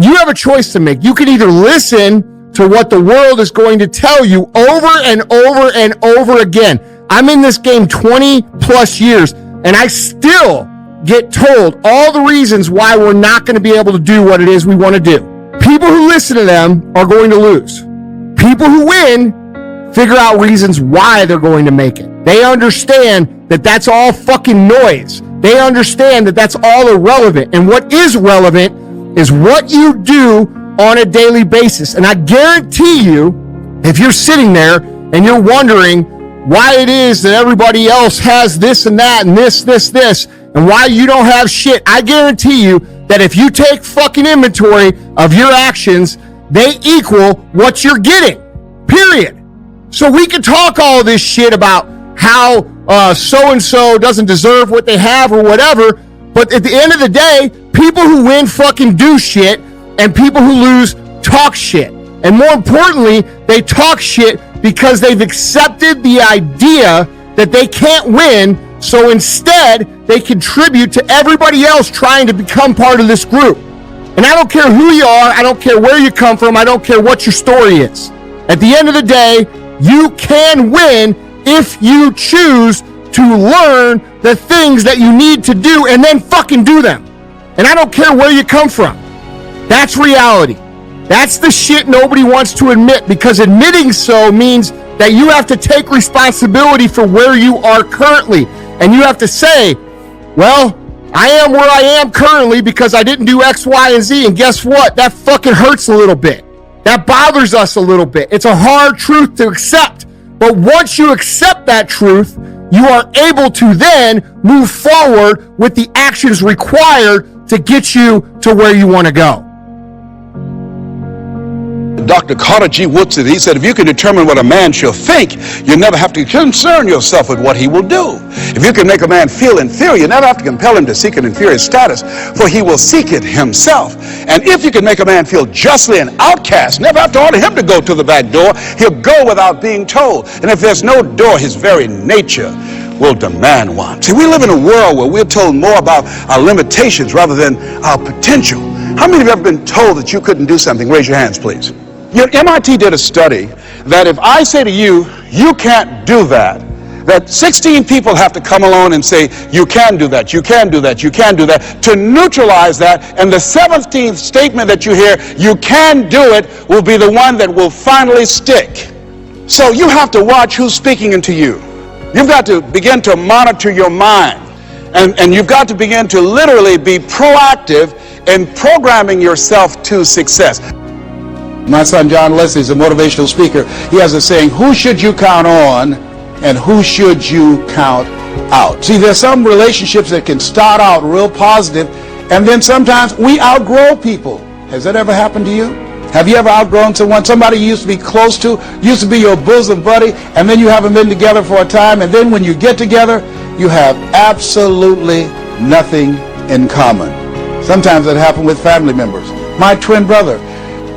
You have a choice to make. You can either listen to what the world is going to tell you over and over and over again. I'm in this game 20 plus years, and I still get told all the reasons why we're not going to be able to do what it is we want to do. People who listen to them are going to lose. People who win figure out reasons why they're going to make it. They understand that that's all fucking noise. They understand that that's all irrelevant. And what is relevant is what you do on a daily basis. And I guarantee you, if you're sitting there and you're wondering why it is that everybody else has this and that and this, and why you don't have shit, I guarantee you that if you take fucking inventory of your actions, they equal what you're getting, period. So we can talk all this shit about how so-and-so doesn't deserve what they have or whatever, but at the end of the day, people who win fucking do shit, and people who lose talk shit. And more importantly, they talk shit because they've accepted the idea that they can't win, so instead, they contribute to everybody else trying to become part of this group. And I don't care who you are, I don't care where you come from, I don't care what your story is. At the end of the day, you can win if you choose to learn the things that you need to do and then fucking do them. And I don't care where you come from. That's reality. That's the shit nobody wants to admit, because admitting so means that you have to take responsibility for where you are currently. And you have to say, well, I am where I am currently because I didn't do X, Y, and Z. And guess what? That fucking hurts a little bit. That bothers us a little bit. It's a hard truth to accept. But once you accept that truth, you are able to then move forward with the actions required to get you to where you want to go. Dr. Carter G. Woodson, he said, if you can determine what a man shall think, you never have to concern yourself with what he will do. If you can make a man feel inferior, you never have to compel him to seek an inferior status, for he will seek it himself. And if you can make a man feel justly an outcast, never have to order him to go to the back door. He'll go without being told. And if there's no door, his very nature will demand one. See, we live in a world where we're told more about our limitations rather than our potential. How many of you have ever been told that you couldn't do something? Raise your hands, please. MIT did a study that if I say to you, you can't do that, that 16 people have to come along and say, you can do that, you can do that, you can do that, to neutralize that, and the 17th statement that you hear, you can do it, will be the one that will finally stick. So you have to watch who's speaking into you. You've got to begin to monitor your mind, and you've got to begin to literally be proactive in programming yourself to success. My son John Leslie is a motivational speaker. He has a saying, who should you count on and who should you count out? See, there's some relationships that can start out real positive, and then sometimes we outgrow people. Has that ever happened to you? Have you ever outgrown someone? Somebody you used to be close to, used to be your bosom buddy, and then you haven't been together for a time, and then when you get together, you have absolutely nothing in common. Sometimes it happens with family members. My twin brother,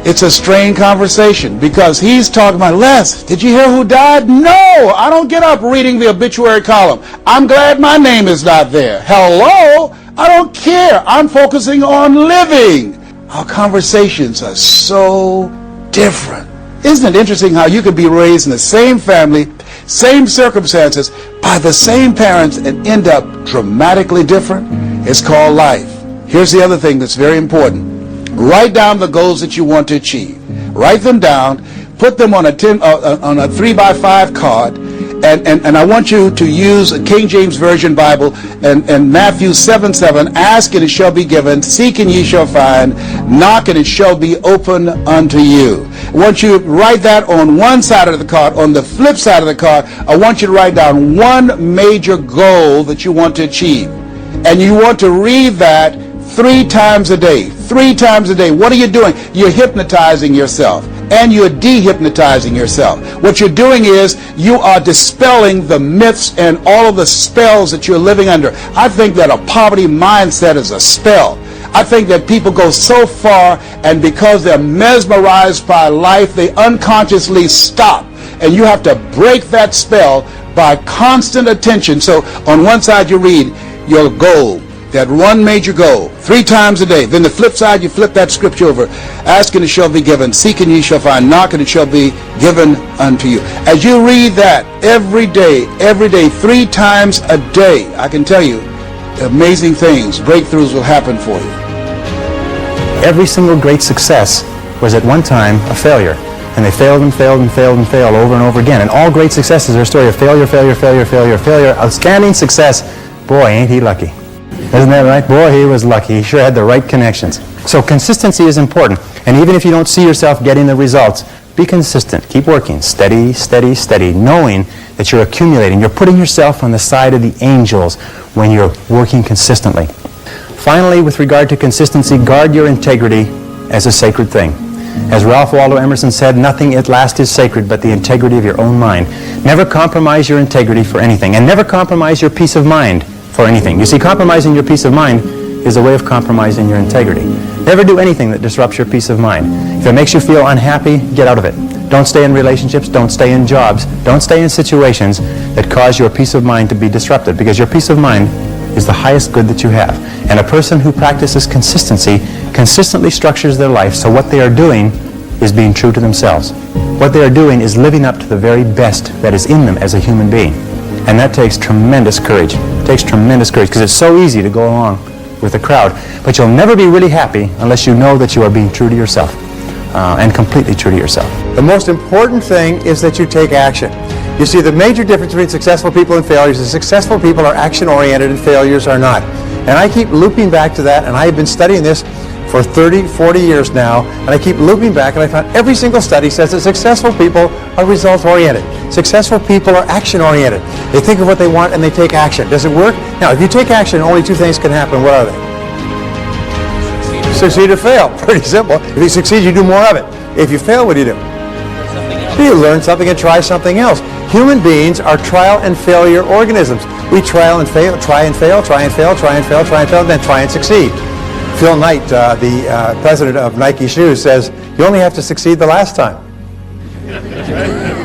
it's a strained conversation because he's talking about, Les, did you hear who died? No, I don't get up reading the obituary column. I'm glad my name is not there. Hello, I don't care. I'm focusing on living. Our conversations are so different. Isn't it interesting how you can be raised in the same family, same circumstances, by the same parents and end up dramatically different? It's called life. Here's the other thing that's very important. Write down the goals that you want to achieve. Write them down. Put them on a 3x5 card. And I want you to use a King James Version Bible and Matthew 7:7. Ask and it shall be given. Seek and ye shall find. Knock and it shall be open unto you. I want you to write that on one side of the card. On the flip side of the card, I want you to write down one major goal that you want to achieve. And you want to read that 3 times a day. 3 times a day. What are you doing? You're hypnotizing yourself. And you're dehypnotizing yourself. What you're doing is you are dispelling the myths and all of the spells that you're living under. I think that a poverty mindset is a spell. I think that people go so far, and because they're mesmerized by life, they unconsciously stop. And you have to break that spell by constant attention. So on one side you read your goal. that one major goal 3 times a day. Then the flip side, you flip that scripture over. Ask and it shall be given. Seek and ye shall find. Knock and it shall be given unto you. As you read that every day, 3 times a day, I can tell you, amazing things, breakthroughs will happen for you. Every single great success was at one time a failure. And they failed and failed and failed and failed over and over again. And all great successes are a story of failure, failure, failure, failure, failure. Outstanding success. Boy, ain't he lucky. Isn't that right? Boy, he was lucky. He sure had the right connections. So consistency is important. And even if you don't see yourself getting the results, be consistent. Keep working. Steady, steady, steady. Knowing that you're accumulating. You're putting yourself on the side of the angels when you're working consistently. Finally, with regard to consistency, guard your integrity as a sacred thing. As Ralph Waldo Emerson said, nothing at last is sacred but the integrity of your own mind. Never compromise your integrity for anything, and never compromise your peace of mind for anything. You see, compromising your peace of mind is a way of compromising your integrity. Never do anything that disrupts your peace of mind. If it makes you feel unhappy, get out of it. Don't stay in relationships, don't stay in jobs, don't stay in situations that cause your peace of mind to be disrupted, because your peace of mind is the highest good that you have. And a person who practices consistency consistently structures their life so what they are doing is being true to themselves. What they are doing is living up to the very best that is in them as a human being. And that takes tremendous courage. It takes tremendous courage because it's so easy to go along with the crowd. But you'll never be really happy unless you know that you are being true to yourself and completely true to yourself. The most important thing is that you take action. You see, the major difference between successful people and failures is successful people are action-oriented and failures are not. And I keep looping back to that, and I have been studying this for 30, 40 years now, and I keep looping back, and I found every single study says that successful people are result-oriented. Successful people are action-oriented. They think of what they want and they take action. Does it work? Now, if you take action, only 2 things can happen. What are they? Succeed or fail. Pretty simple. If you succeed, you do more of it. If you fail, what do? You learn something and try something else. Human beings are trial and failure organisms. We trial and fail, try and fail, try and fail, try and fail, try and fail, and then try and succeed. Phil Knight, the president of Nike Shoes, says you only have to succeed the last time.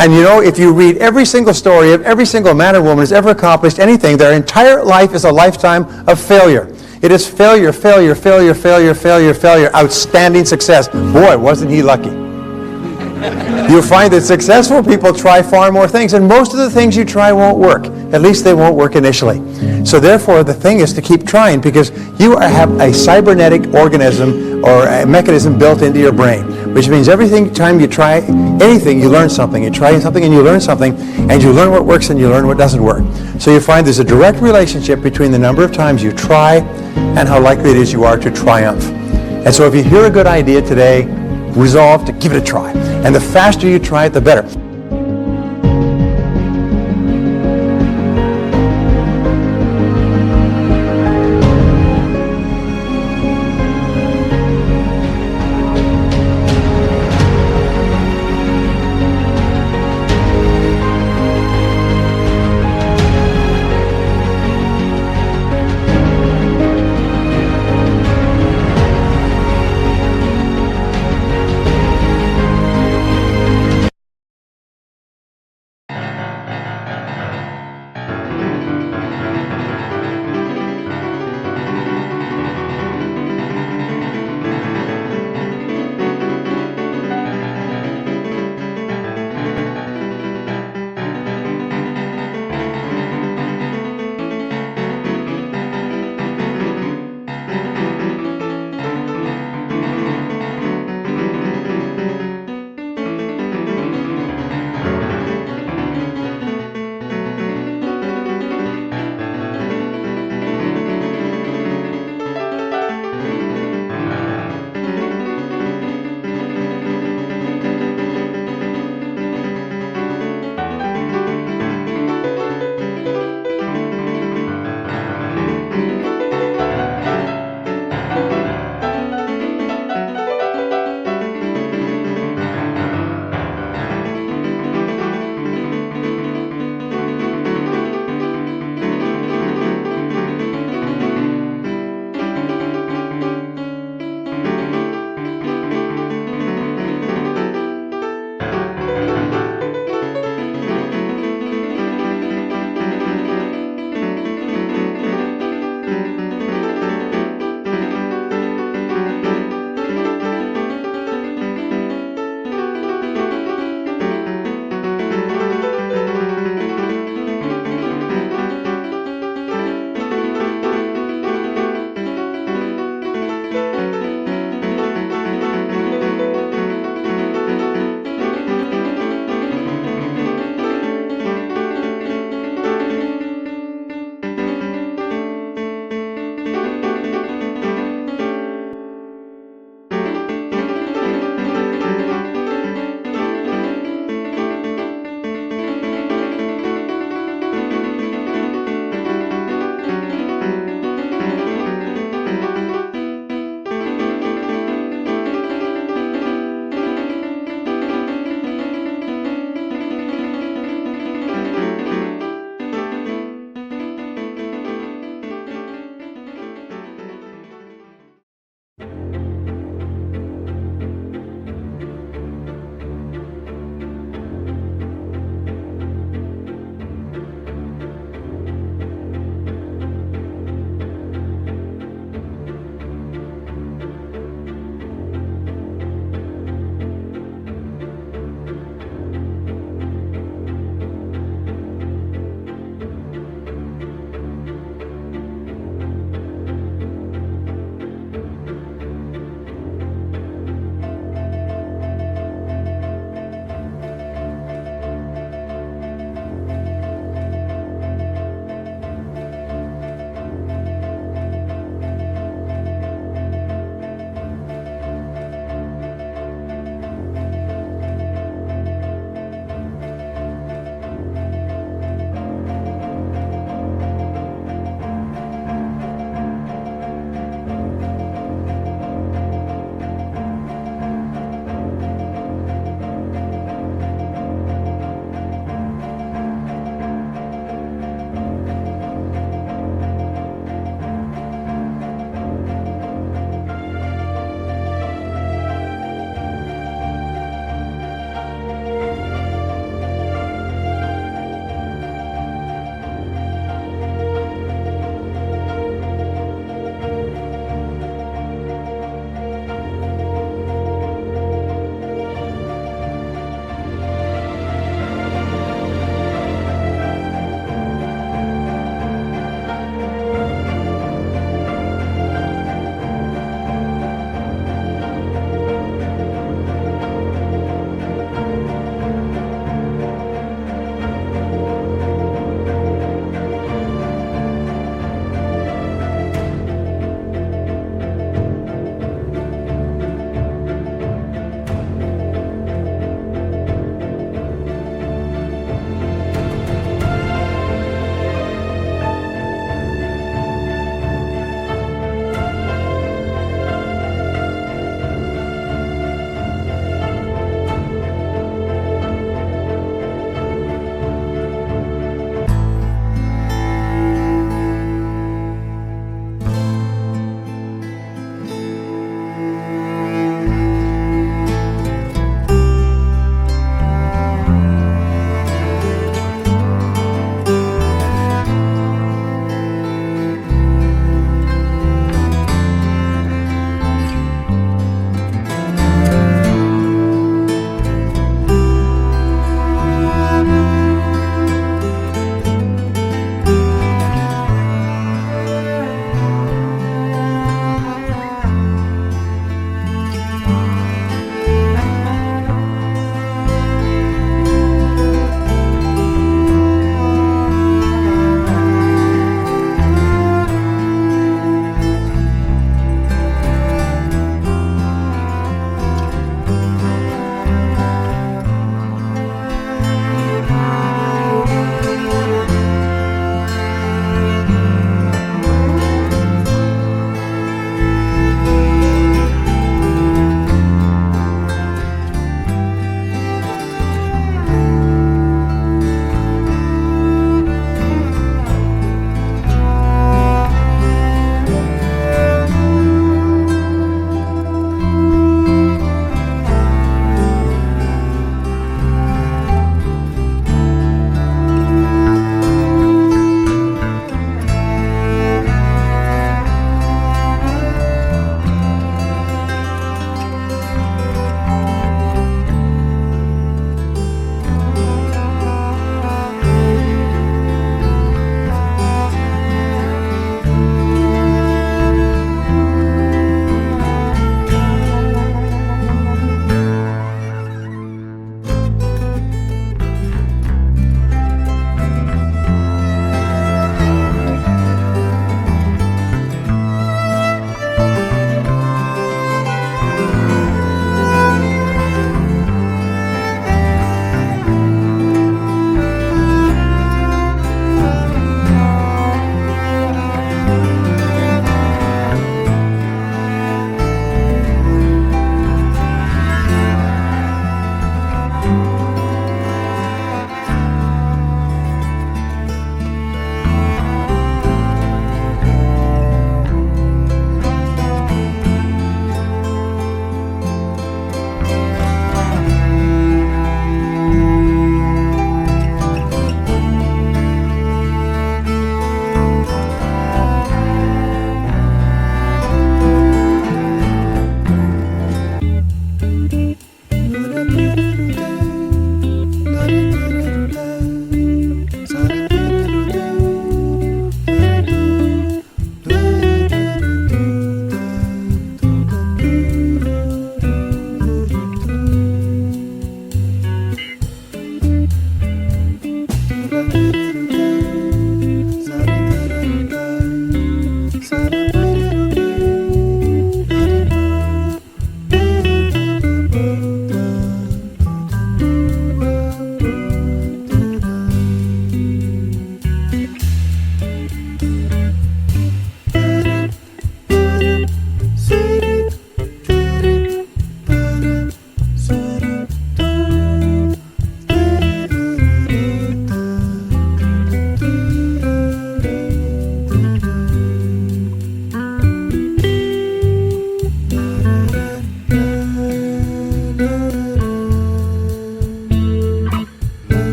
And you know, if you read every single story of every single man or woman who's ever accomplished anything, their entire life is a lifetime of failure. It is failure, failure, failure, failure, failure, failure, outstanding success. Boy, wasn't he lucky. You'll find that successful people try far more things, and most of the things you try won't work. At least they won't work initially. So therefore, the thing is to keep trying, because you have a cybernetic organism or a mechanism built into your brain, which means every time you try anything, you learn something. You try something and you learn something, and you learn what works and you learn what doesn't work. So you find there's a direct relationship between the number of times you try and how likely it is you are to triumph. And so if you hear a good idea today, resolve to give it a try. And the faster you try it, the better.